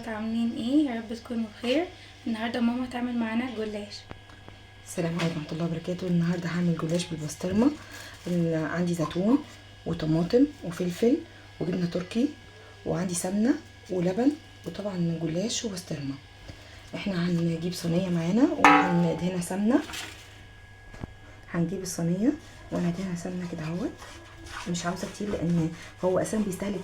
عاملين ايه؟ يا رب تكونوا بخير. النهارده ماما هتعمل معانا جلاش. السلام عليكم ورحمه الله وبركاته. النهارده هعمل جلاش بالبسطرمه. عندي زيتون وطماطم وفلفل وجبنه تركي، وعندي سمنه ولبن، وطبعا جلاش وبسطرمه. احنا هنجيب صينيه معانا وهندهنها سمنه. هنجيب الصينيه وندهنها سمنه كده اهوت. مش عاوزه كتير لان هو اساسا بيستهلك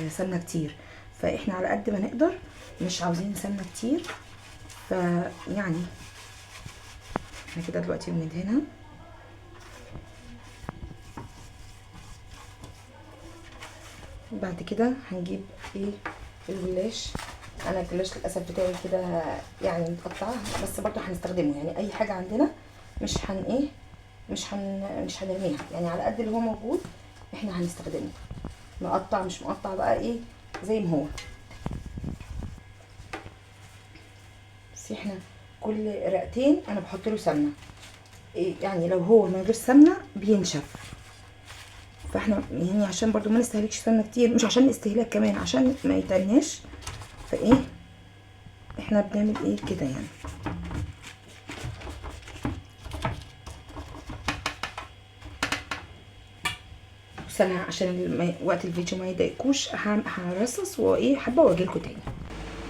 سمنه كتير، فاحنا على قد ما نقدر مش عاوزين سمنه كتير. فيعني احنا كده دلوقتي بندهنها. بعد كده هنجيب الجلاش. انا الجلاش للاسف بتاعي كده يعني متقطعه، بس برضو هنستخدمه. يعني اي حاجه عندنا مش مش هنرميها، يعني على قد اللي هو موجود احنا هنستخدمه. مقطع مش مقطع بقى زي ما هو. بس احنا كل رقتين انا بحط له سمنه. يعني لو هو من غير سمنه بينشف، فاحنا يعني عشان برضو ما نستهلكش سمنه كتير، مش عشان الاستهلاك، كمان عشان ما يتعناش. احنا بنعمل كده يعني. بس انا عشان وقت الفيديو ما يضايقكوش هرصص حبه واجيلكوا تاني.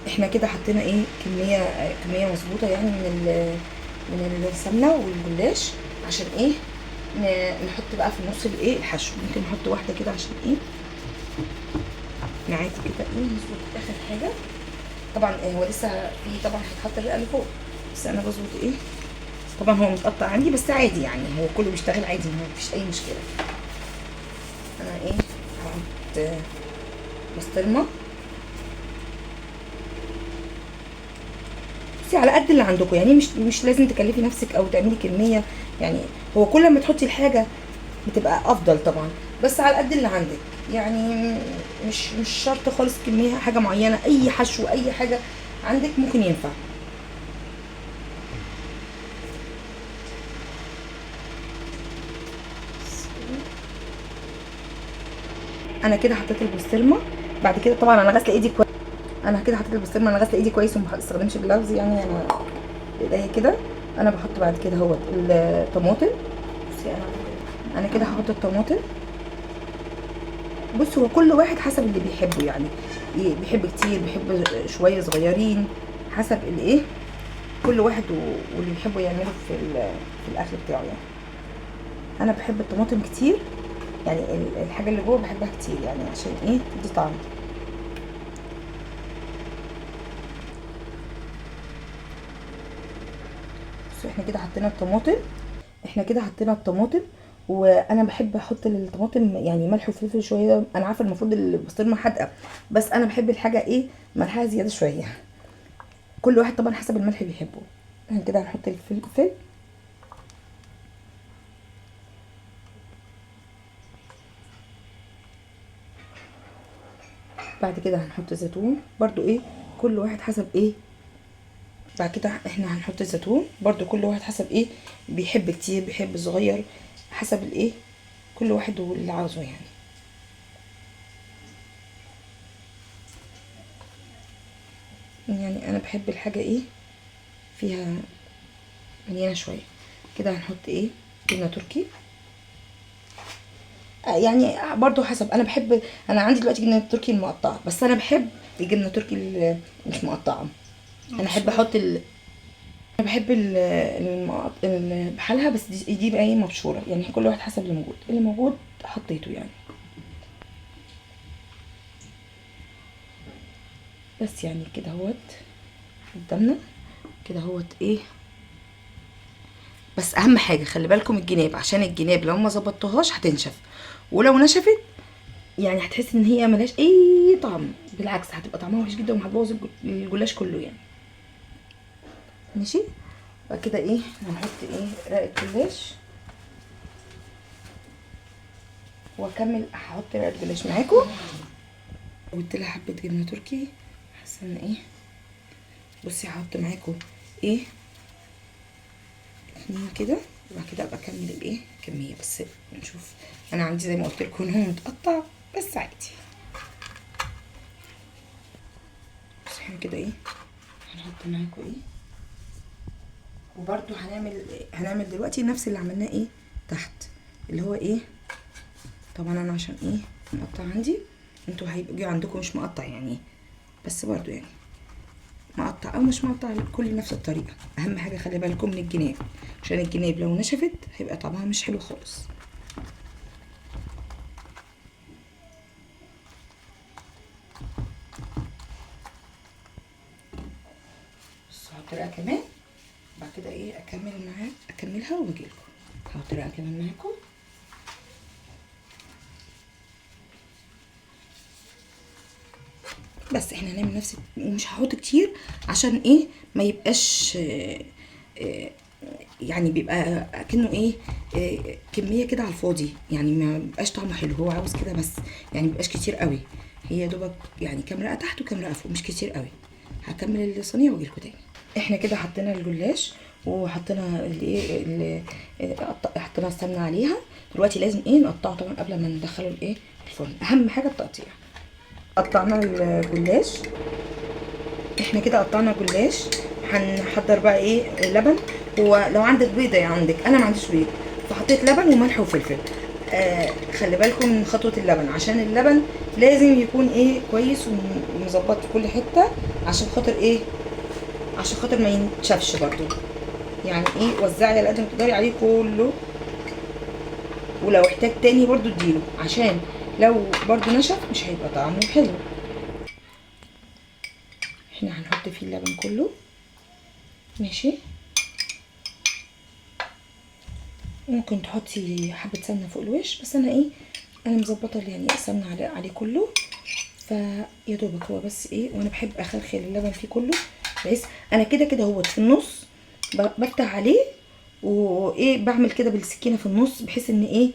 احنا كده حطينا كميه مظبوطه يعني من السمنه والجلاش. عشان نحط بقى في النص الحشو. ممكن نحط واحده كده عشان معاكم كده نظبط اخر حاجه. طبعا هو لسه في طبعا هيتحط الرقه اللي فوق، بس انا بظبط طبعا هو متقطع عندي، بس عادي يعني هو كله بيشتغل عادي، ما فيش اي مشكله. انا هحط بسطرمه. بصي على قد اللي عندكم، يعني مش لازم تكلفي نفسك او تعملي كميه. يعني هو كل ما تحطي الحاجه بتبقى افضل طبعا، بس على قد اللي عندك. يعني مش شرط خالص كميه حاجه معينه، اي حشو اي حاجه عندك ممكن ينفع. انا كده حطيت البسطرمه. بعد كده طبعا انا غاسله ايدي كويس. انا كده حطيت البسطرمه، انا غاسله ايدي كويس وما بستخدمش جلافز. يعني انا ايديا كده. انا بحط بعد كده الطماطم. بصي انا كده هحط الطماطم. بص هو كل واحد حسب اللي بيحبه، يعني بيحب كتير، بيحب شويه صغيرين، حسب كل واحد واللي بيحبه يعمله في الاكل بتاعه. يعني انا بحب الطماطم كتير، يعني الحاجه اللي جوه بحبها كتير، يعني عشان تدي طعم. بصوا احنا كده حطينا الطماطم. وانا بحب احط للطماطم يعني ملح وفلفل شويه. انا عارفه المفروض البسطرمه حادقه، بس انا بحب الحاجه ملحها زياده شويه. كل واحد طبعا حسب الملح بيحبه. احنا كده هنحط الفلفل. بعد كده هنحط زيتون برضو. كل واحد حسب بعد كده احنا هنحط الزيتون برضو. كل واحد حسب بيحب كتير بيحب صغير، حسب كل واحد واللي عاوزه يعني. يعني انا بحب الحاجه فيها مليانه شويه. كده هنحط جبنه تركي. يعني برضو حسب. انا عندي دلوقتي جبنه تركي المقطعه، بس انا بحب الجبنه تركي اللي مش مقطعه. انا احب احط انا بحب بحالها، بس دي بقى مبشوره. يعني كل واحد حسب اللي موجود حطيته يعني. بس يعني كده قدامنا كده بس اهم حاجه خلي بالكم الجناب، عشان الجناب لو ما ظبطتوهاش هتنشف، ولو نشفت يعني هتحس ان هي ملهاش اي طعم. بالعكس هتبقى طعمها وحش جدا وهتبوظ الجلاش كله يعني. ماشي. بعد كده هنحط رقه جلاش، واكمل هحط رقه جلاش معاكم. قلت لها حبه جبنه تركي. حاسه ان بصي هحط معاكم 2 كده، وبعد كده ابقى اكمل كميه. بس نشوف. انا عندي زي ما قلت لكم هو متقطع، بس عادي. بس احنا كده ايه هنحط معاكم ايه. وبرده هنعمل دلوقتي نفس اللي عملناه ايه تحت، اللي هو ايه. طبعا انا عشان ايه مقطع عندي، انتوا هيبقى عندكم مش مقطع يعني، بس برضو يعني مقطع او مش مقطع كل نفس الطريقه. اهم حاجه خلي بالكم من الجناب، عشان الجناب لو نشفت هيبقى طعمها مش حلو خالص. بصوا هحط رقه كمان، بعد كده ايه اكملها واجيلكم. هحط رقه كمان معاكم. بس احنا هنعمل نفس، ومش هحط كتير عشان ايه ما يبقاش يعني بيبقى كأنه ايه كميه كده على الفاضي، يعني ما بيبقاش طعمه حلو. هو عاوز كده بس، يعني ما بيبقاش كتير قوي. هي دوبك يعني كام رقه تحت وكام رقه فوق، مش كتير قوي. هكمل الصينيه واجي لكم تاني. احنا كده حطينا الجلاش وحطينا الايه حطينا السمنه عليها. دلوقتي لازم ايه نقطعه طبعا قبل ما ندخله الايه الفرن. اهم حاجه التقطيع. قطعنا الجلاش، احنا كده قطعنا جلاش. هنحضر بقى ايه لبن. ولو عندك بيضه يا عندك، انا ما عنديش بيض فحطيت لبن وملح وفلفل. خلي بالكم من خطوه اللبن، عشان اللبن لازم يكون ايه كويس ومظبط في كل حته، عشان خاطر ايه، عشان خاطر ما ينشفش برضو. يعني ايه وزعي على قد ما تقدري عليه كله، ولو احتاج تاني برضو اديله، عشان لو برضو نشف مش هيبقى طعمه حلو. احنا هنحط فيه اللبن كله ماشي. ممكن تحطي حبه سمنه فوق الوش، بس انا مظبطه يعني السمنه عليه كله، فيا دوبك هو بس ايه. وانا بحب اخلخل اللبن فيه كله، بحيث انا كده هو في النص بفتح عليه وايه بعمل كده بالسكينه في النص، بحيث ان ايه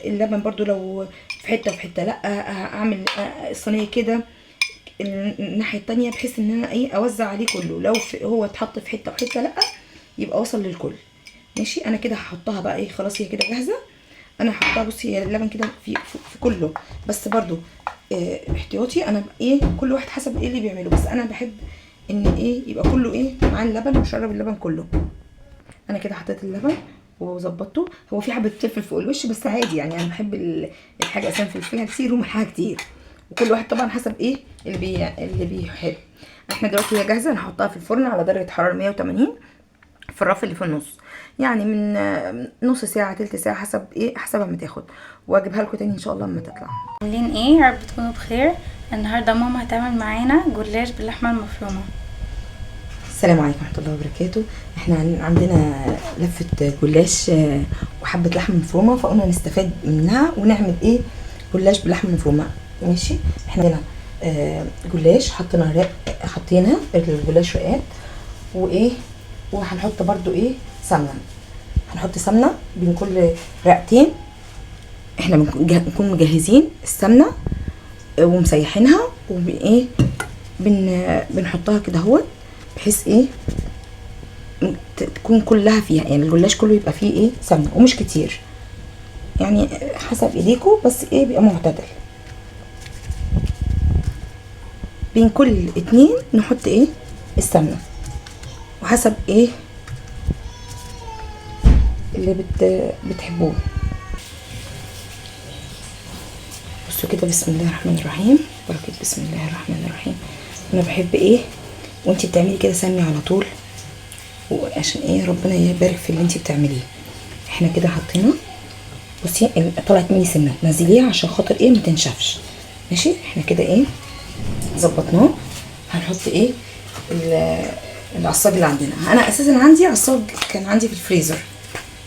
اللبن برضو لو في حته وفي حته لا اعمل الصينيه كده الناحيه التانية، بحيث ان انا ايه اوزع عليه كله. لو هو اتحط في حته وحته لا يبقى وصل للكل ماشي. انا كده هحطها بقى ايه، خلاص هي كده جاهزه. انا هحطها بصي هي اللبن كده في كله، بس برضو احتياطي. انا ايه كل واحد حسب ايه اللي بيعمله، بس انا بحب ان ايه يبقى كله ايه مع اللبن وشرب اللبن كله. انا كده حطيت اللبن وظبطته. هو في حبه فلفل فوق الوش بس عادي يعني، انا بحب الحاجه اساسا فلفلها كتير وملحها كتير، وكل واحد طبعا حسب ايه اللي بيحب. احنا دلوقتي هي جاهزه، هنحطها في الفرن على درجه حراره 180 في الرف اللي في النص، يعني من نص ساعه تلت ساعه حسب ما تاخد، واجيبها لكم تاني ان شاء الله لما تطلع. عاملين ايه؟ يا رب تكونوا بخير. النهارده ماما هتعمل معانا جلاش باللحمه المفرومه. السلام عليكم ورحمه الله وبركاته. احنا عندنا لفه جلاش وحبه لحمه مفرومه، فقلنا نستفاد منها ونعمل ايه جلاش باللحمه المفرومه ماشي. احنا هنا جلاش حطينا الجلاش رقات وايه، وهنحط برضو ايه سمنه. هنحط سمنه بين كل رقتين. احنا بنكون مجهزين السمنه ومسيحينها وبايه بنحطها كده اهوت، بحيث ايه تكون كلها فيها، يعني الجلاش كله يبقى فيه ايه سمنه ومش كتير، يعني حسب ايديكم، بس ايه بيبقى معتدل. بين كل اتنين نحط ايه السمنه، وحسب ايه اللي بتحبوه. بصوا كده بسم الله الرحمن الرحيم، بركة بسم الله الرحمن الرحيم. انا بحب ايه وانتي بتعملي كده سمي على طول، وعشان ايه ربنا يبارك في اللي انتي بتعمليه. احنا كده حطينا بصي طلعت مني سنه، نزليها عشان خاطر ايه ما تنشفش ماشي. احنا كده ايه ظبطناه. هنحط ايه العصاج اللي عندنا. انا اساسا عندي عصاج كان عندي في الفريزر،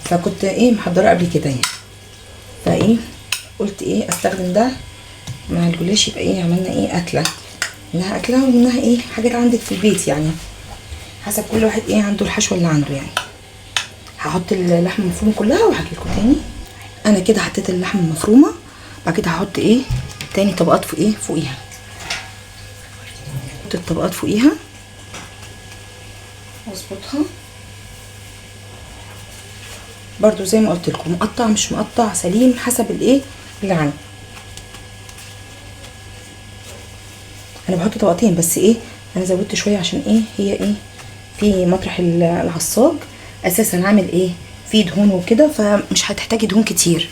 فكنت ايه محضره قبل كده يعني، فايه قلت ايه استخدم ده مع الجلاش، يبقى ايه عملنا ايه اكله، منها اكله ومنها ايه حاجات عندك في البيت، يعني حسب كل واحد ايه عنده الحشوه اللي عنده يعني. هحط اللحمه المفرومه كلها وهجيلكوا تاني. انا كده حطيت اللحمه المفرومه، بعد كده هحط ايه تاني طبقات فوقيها. احط الطبقات فوقيها واظبطها برضو زي ما قلت لكم، مقطع مش مقطع سليم حسب الايه اللي عندي. انا بحط طبقتين بس ايه، انا زودت شويه عشان ايه، هي ايه في مطرح العصاج اساسا عامل ايه فيه دهون وكده، فمش هتحتاجي دهون كتير،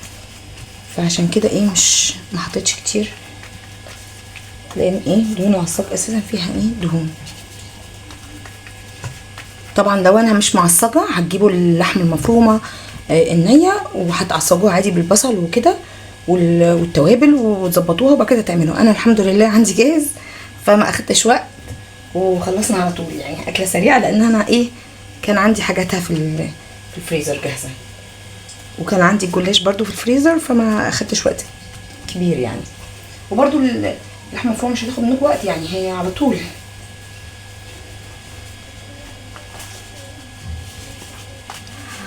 فعشان كده ايه مش ما حطيتش كتير، لان ايه دهون العصاج اساسا فيها ايه دهون. طبعا لو انا مش معصجه هتجيبوا اللحم المفرومه النيه وهتعصجوها عادي بالبصل وكده والتوابل وتظبطوها وبعد كده تعملوها. انا الحمد لله عندي جاهز فما اخدتش وقت وخلصنا على طول، يعني اكله سريعه، لان انا ايه كان عندي حاجاتها في الفريزر جاهزه، وكان عندي الجلاش برضو في الفريزر فما اخدتش وقت كبير يعني. وبرضو اللحمه المفرومه مش هتاخد منكم وقت، يعني هي على طول.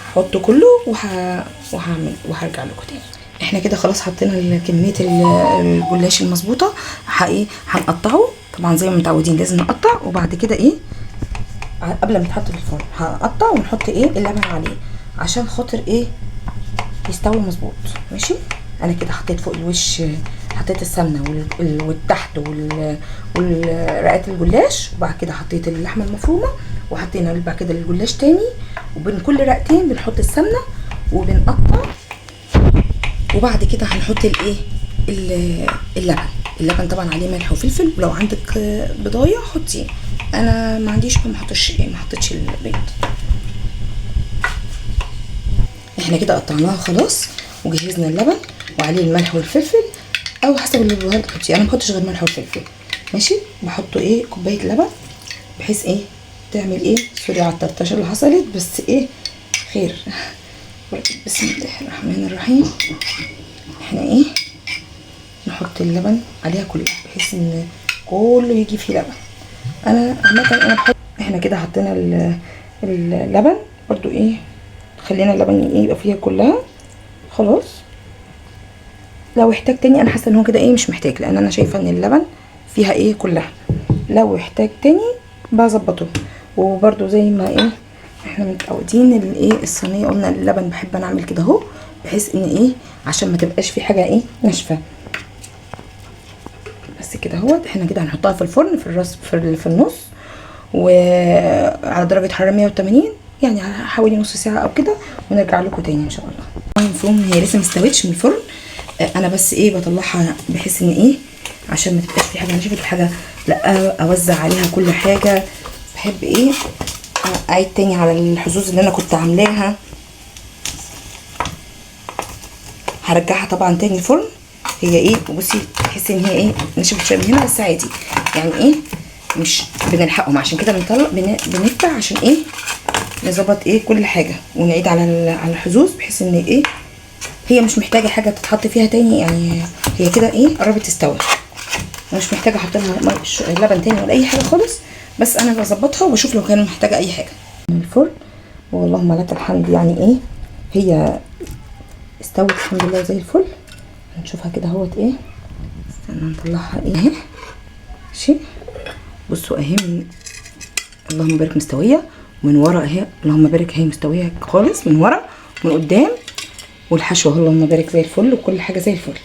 هحطه كله وهعمل وهرجع لكم تاني. احنا كده خلاص حطينا كميه الجلاش المظبوطه، ايه هنقطعه طبعا زي ما متعودين لازم نقطع، وبعد كده ايه قبل ما يتحط في الفرن هنقطع ونحط ايه اللبن عليه عشان خاطر ايه يستوي مظبوط. ماشي، انا كده حطيت فوق الوش، حطيت السمنه والتحت والرقات الجلاش، وبعد كده حطيت اللحمه المفرومه، وحطينا بعد كده الجلاش تاني، وبين كل رقتين بنحط السمنه وبنقطع، وبعد كده هنحط الايه اللبن طبعا عليه ملح وفلفل، ولو عندك بضايه حطيه، انا ما عنديش فما حطيتش البيض. احنا كده قطعناها خلاص وجهزنا اللبن وعليه الملح والفلفل او حسب اللي بتحطيه، انا ما بحطش غير ملح وفلفل. ماشي، بحط ايه كوبايه لبن بحيث ايه تعمل ايه سوري على الطرطشه اللي حصلت، بس ايه خير. بسم الله الرحمن الرحيم. احنا ايه نحط اللبن عليها كلها بحيث ان كله يجي فيه لبن. انا عامه انا بحط، احنا كده حطينا اللبن برضو ايه، خلينا اللبن ايه يبقى فيها كلها خلاص. لو احتاج تاني انا حاسه ان هو كده ايه مش محتاج، لان انا شايفه ان اللبن فيها ايه كلها، لو احتاج تاني بظبطه. وبرضو زي ما ايه احنا متعودين الايه الصينيه قلنا اللبن بحب انا اعمل كده اهو، بحيث ان ايه عشان ما تبقاش في حاجه ايه ناشفه. بس كده اهوت. احنا كده هنحطها في الفرن في النص وعلى درجه حراره 180 يعني حوالي نص ساعه او كده، ونرجع لكم تاني ان شاء الله. المفروم هي لسه مستوتش من الفرن، انا بس ايه بطلعها بحيث ان ايه عشان ما تبقاش في حاجه ناشفه حاجه، لا اوزع عليها كل حاجه. بحب ايه اعيد تاني على الحظوظ اللي انا كنت عاملاها، هرجعها طبعا تاني الفرن. هي ايه وبصي تحسي ان هي ايه نشفت شويه من هنا بس عادي، يعني ايه مش بنلحقهم، عشان كده بنطلع بنفتح عشان ايه نظبط ايه كل حاجه ونعيد على الحظوظ، بحيث ان ايه هي مش محتاجه حاجه تتحط فيها تاني، يعني هي كده ايه قربت تستوي، مش محتاجه احط لها لبن تاني ولا اي حاجه خالص، بس انا بظبطها وبشوف لو كانت محتاجه اي حاجه من الفرن. واللهم لك الحمد، يعني ايه هي استوت الحمد لله زي الفل. هنشوفها كده اهوت ايه، استنى نطلعها ايه اهي. ماشي، بصوا اهي اللهم بارك مستويه، ومن ورا اهي اللهم بارك اهي مستويه خالص من ورا ومن قدام، والحشوه اللهم بارك زي الفل، وكل حاجه زي الفل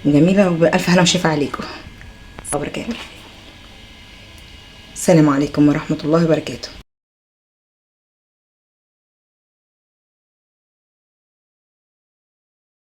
جميله، وبالف هنا وشفا عليكم. السلام عليكم ورحمه الله وبركاته.